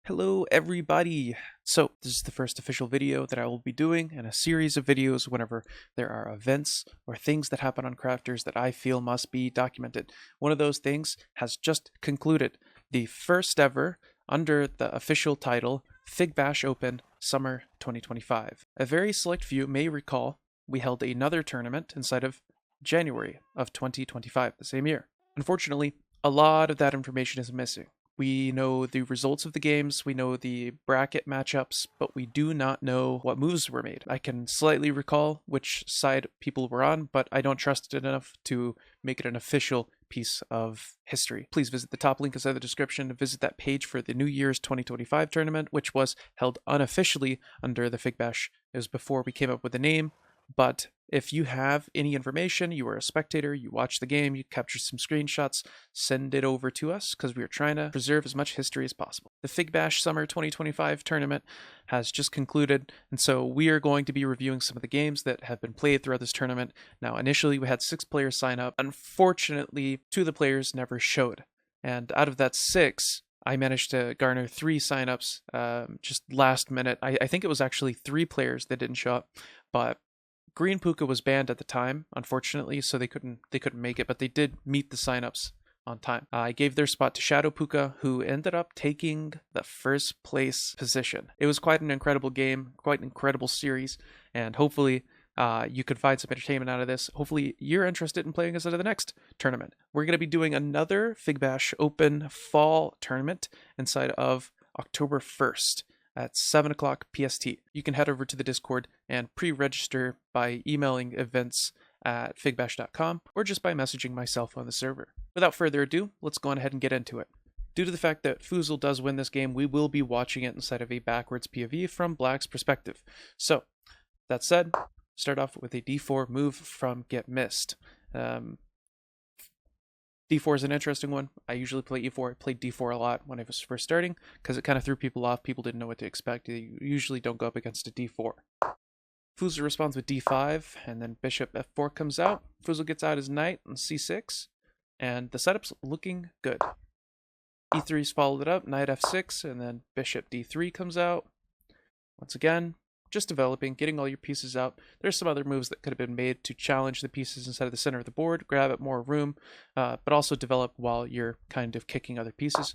Hello everybody! So this is the first official video that I will be doing in a series of videos whenever there are events or things that happen on Crafters that I feel must be documented. One of those things has just concluded, the first ever, under the official title, Figbash Open Summer 2025. A very select few may recall we held another tournament inside of January of 2025, the same year. Unfortunately, a lot of that information is missing. We know the results of the games, we know the bracket matchups, but we do not know what moves were made. I can slightly recall which side people were on, but I don't trust it enough to make it an official piece of history. Please visit the top link inside the description to visit that page for the New Year's 2025 tournament, which was held unofficially under the Figbash. It was before we came up with the name, but if you have any information, you were a spectator, you watched the game, you captured some screenshots, send it over to us because we are trying to preserve as much history as possible. The Figbash Summer 2025 tournament has just concluded, and so we are going to be reviewing some of the games that have been played throughout this tournament. Now, initially we had 6 players sign up. Unfortunately, 2 of the players never showed, and out of that 6, I managed to garner 3 signups just last minute. I think it was actually 3 players that didn't show up, but Green Puka was banned at the time, unfortunately, so they couldn't make it, but they did meet the signups on time. I gave their spot to Shadow Puka, who ended up taking the first place position. It was quite an incredible game, quite an incredible series, and hopefully you could find some entertainment out of this. Hopefully you're interested in playing us into the next tournament. We're going to be doing another Figbash Open Fall tournament inside of October 1st. At 7 o'clock PST. You can head over to the Discord and pre-register by emailing events@figbash.com or just by messaging myself on the server. Without further ado, let's go on ahead and get into it. Due to the fact that Phuszel does win this game, we will be watching it inside of a backwards POV from Black's perspective. So, that said, start off with a D4 move from GetMist. D4 is an interesting one. I usually play E4. I played D4 a lot when I was first starting because it kind of threw people off. People didn't know what to expect. You usually don't go up against a D4. Phuszel responds with D5, and then Bishop F4 comes out. Phuszel gets out his Knight on C6, and the setup's looking good. E3's followed it up, Knight F6, and then Bishop D3 comes out. Once again, just developing, getting all your pieces out. There's some other moves that could have been made to challenge the pieces inside of the center of the board, grab it more room, but also develop while you're kind of kicking other pieces.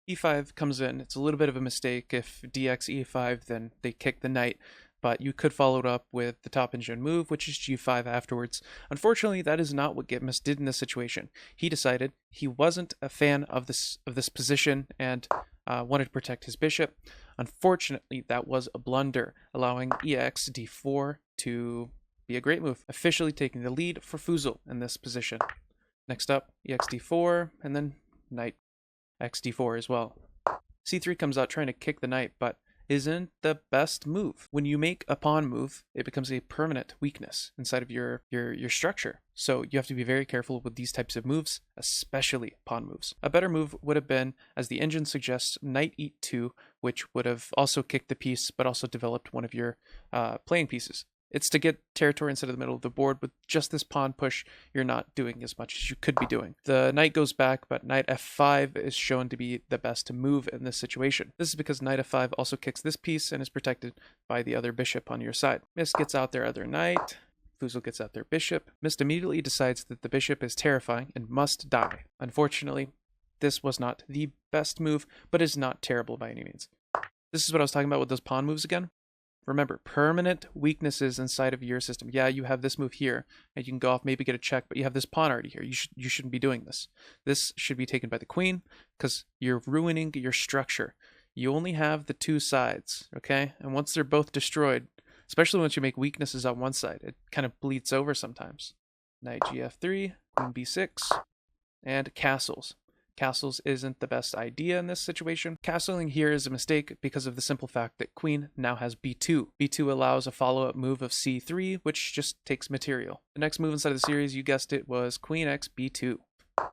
E5 comes in. It's a little bit of a mistake. If DX E5, then they kick the knight, but you could follow it up with the top engine move, which is G5 afterwards. Unfortunately, that is not what GetMist did in this situation. He decided he wasn't a fan of this position and wanted to protect his bishop. Unfortunately, that was a blunder, allowing EX D4 to be a great move, officially taking the lead for Phuszel in this position. Next up, EX D4, and then Knight X D4 as well. C3 comes out trying to kick the knight, but isn't the best move. When you make a pawn move, it becomes a permanent weakness inside of your structure. So you have to be very careful with these types of moves, especially pawn moves. A better move would have been, as the engine suggests, Knight E2, which would have also kicked the piece, but also developed one of your playing pieces. It's to get territory inside of the middle of the board. With just this pawn push, you're not doing as much as you could be doing. The knight goes back, but Knight F5 is shown to be the best move in this situation. This is because Knight F5 also kicks this piece and is protected by the other bishop on your side. Mist gets out their other knight. Phuszel gets out their bishop. Mist immediately decides that the bishop is terrifying and must die. Unfortunately, this was not the best move, but is not terrible by any means. This is what I was talking about with those pawn moves again. Remember, permanent weaknesses inside of your system. Yeah, you have this move here, and you can go off, maybe get a check, but you have this pawn already here. You shouldn't be doing this. This should be taken by the queen, because you're ruining your structure. You only have the 2 sides, okay? And once they're both destroyed, especially once you make weaknesses on one side, it kind of bleeds over sometimes. Knight Gf3, Queen B6, and castles. Castles isn't the best idea in this situation. Castling here is a mistake because of the simple fact that Queen now has B2. B2 allows a follow-up move of C3, which just takes material. The next move inside of the series, you guessed it, was Queen X B2.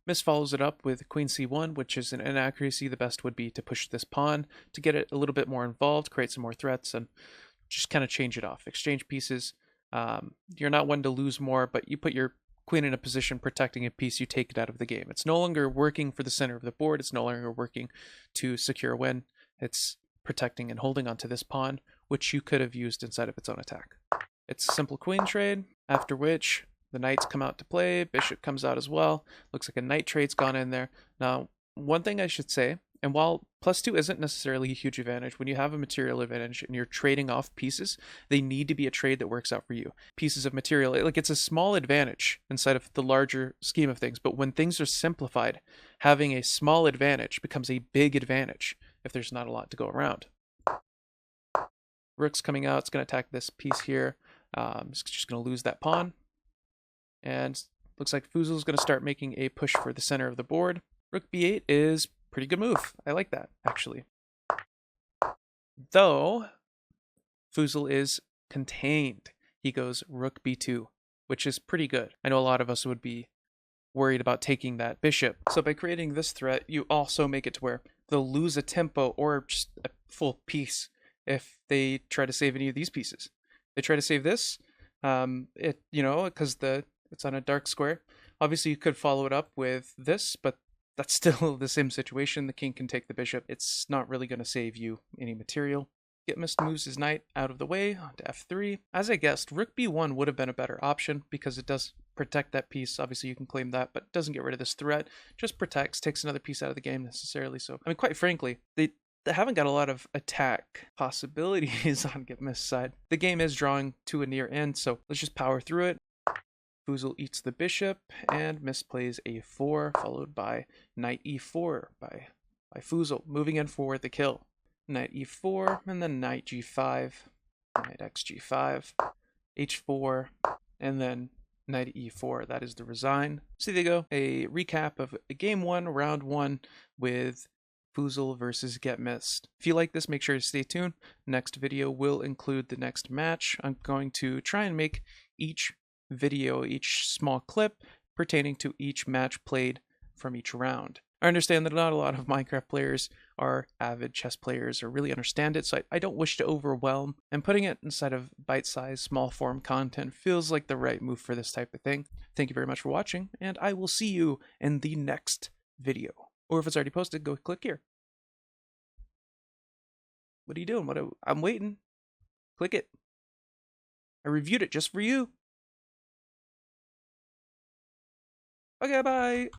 Mist follows it up with Queen C1, which is an inaccuracy. The best would be to push this pawn to get it a little bit more involved, create some more threats, and just kind of change it off. Exchange pieces. You're not one to lose more, but you put your queen in a position protecting a piece, you take it out of the game. It's no longer working for the center of the board. It's no longer working to secure a win. It's protecting and holding onto this pawn, which you could have used inside of its own attack. It's a simple queen trade, after which the knights come out to play, bishop comes out as well. Looks like a knight trade's gone in there. Now, one thing I should say, and while +2 isn't necessarily a huge advantage, when you have a material advantage and you're trading off pieces, they need to be a trade that works out for you. Pieces of material, like it's a small advantage inside of the larger scheme of things, but when things are simplified, having a small advantage becomes a big advantage if there's not a lot to go around. Rook's coming out, it's going to attack this piece here. It's just going to lose that pawn. And looks like Phuszel is going to start making a push for the center of the board. Rook b8 is pretty good move. I like that, actually. Though, Phuszel is contained. He goes Rook b2, which is pretty good. I know a lot of us would be worried about taking that bishop. So by creating this threat, you also make it to where they'll lose a tempo or just a full piece if they try to save any of these pieces. They try to save this, because it's on a dark square. Obviously, you could follow it up with this, but that's still the same situation. The king can take the bishop. It's not really going to save you any material. GetMist moves his knight out of the way onto f3. As I guessed, Rook b1 would have been a better option because it does protect that piece. Obviously, you can claim that, but it doesn't get rid of this threat. Just protects, takes another piece out of the game necessarily. So, I mean, quite frankly, they haven't got a lot of attack possibilities on GetMist's side. The game is drawing to a near end, so let's just power through it. Phuszel eats the bishop and misplays a4, followed by knight e4 by Phuszel, moving in for the kill. Knight e4, and then knight g5, knight x g5, h4, and then knight e4. That is the resign. So there you go, a recap of game 1, round 1 with Phuszel versus GetMist. If you like this, make sure to stay tuned. Next video will include the next match. I'm going to try and make each video, each small clip pertaining to each match played from each round. I understand that not a lot of Minecraft players are avid chess players or really understand it, so I don't wish to overwhelm, and putting it inside of bite-sized, small-form content feels like the right move for this type of thing. Thank you very much for watching, and I will see you in the next video. Or if it's already posted, go click here. What are you doing? I'm waiting. Click it. I reviewed it just for you. Okay, bye.